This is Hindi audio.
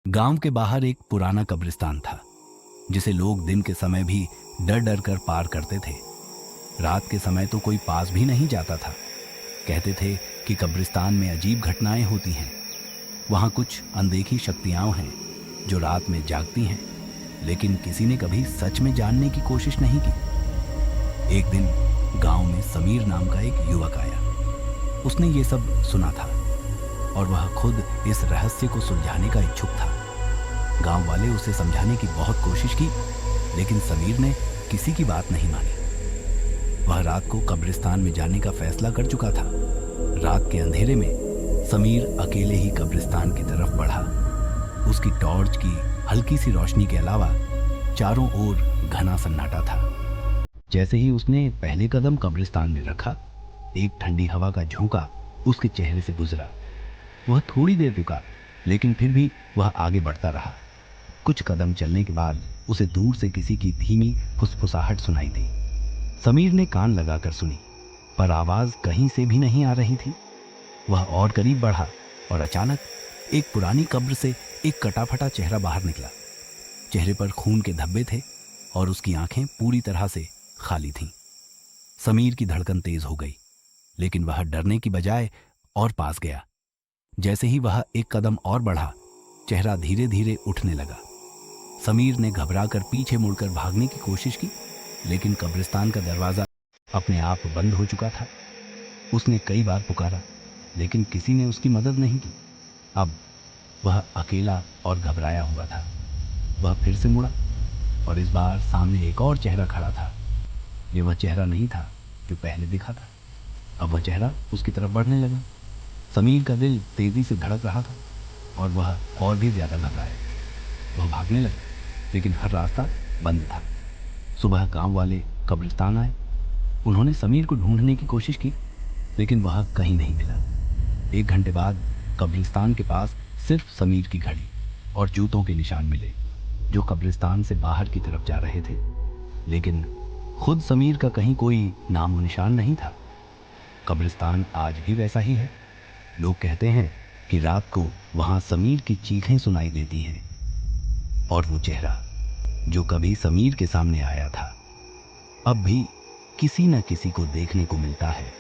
गांव के बाहर एक पुराना कब्रिस्तान था जिसे लोग दिन के समय भी डर डर कर पार करते थे। रात के समय तो कोई पास भी नहीं जाता था। कहते थे कि कब्रिस्तान में अजीब घटनाएं होती हैं। वहां कुछ अनदेखी शक्तियां हैं जो रात में जागती हैं, लेकिन किसी ने कभी सच में जानने की कोशिश नहीं की। एक दिन गांव में समीर नाम का एक युवक आया। उसने ये सब सुना था और वह खुद इस रहस्य को सुलझाने का इच्छुक था। गांव वाले उसे समझाने की बहुत कोशिश की, लेकिन समीर ने किसी की बात नहीं मानी। वह रात को कब्रिस्तान में जाने का फैसला कर चुका था। रात के अंधेरे में समीर अकेले ही कब्रिस्तान की तरफ बढ़ा। उसकी टॉर्च की हल्की सी रोशनी के अलावा चारों ओर घना सन्नाटा था। जैसे ही उसने पहले कदम कब्रिस्तान में रखा, एक ठंडी हवा का झोंका उसके चेहरे से गुजरा। वह थोड़ी देर रुका, लेकिन फिर भी वह आगे बढ़ता रहा। कुछ कदम चलने के बाद उसे दूर से किसी की धीमी फुसफुसाहट सुनाई दी। समीर ने कान लगाकर सुनी, पर आवाज कहीं से भी नहीं आ रही थी। वह और करीब बढ़ा और अचानक एक पुरानी कब्र से एक कटा-फटा चेहरा बाहर निकला। चेहरे पर खून के धब्बे थे और उसकी आंखें पूरी तरह से खाली थीं। समीर की धड़कन तेज हो गई, लेकिन वह डरने की बजाय और पास गया। जैसे ही वह एक कदम और बढ़ा, चेहरा धीरे धीरे उठने लगा। समीर ने घबराकर पीछे मुड़कर भागने की कोशिश की, लेकिन कब्रिस्तान का दरवाजा अपने आप बंद हो चुका था। उसने कई बार पुकारा, लेकिन किसी ने उसकी मदद नहीं की। अब वह अकेला और घबराया हुआ था। वह फिर से मुड़ा और इस बार सामने एक और चेहरा खड़ा था। ये वह चेहरा नहीं था जो पहले दिखा था। अब वह चेहरा उसकी तरफ बढ़ने लगा। समीर का दिल तेजी से धड़क रहा था और वह और भी ज्यादा घबराया। वह भागने लगा, लेकिन हर रास्ता बंद था। सुबह गांव वाले कब्रिस्तान आए। उन्होंने समीर को ढूंढने की कोशिश की, लेकिन वह कहीं नहीं मिला। 1 घंटे बाद कब्रिस्तान के पास सिर्फ समीर की घड़ी और जूतों के निशान मिले, जो कब्रिस्तान से बाहर की तरफ जा रहे थे। लेकिन खुद समीर का कहीं कोई नामो निशान नहीं था। कब्रिस्तान आज भी वैसा ही है। लोग कहते हैं कि रात को वहां समीर की चीखें सुनाई देती हैं, और वो चेहरा जो कभी समीर के सामने आया था, अब भी किसी न किसी को देखने को मिलता है।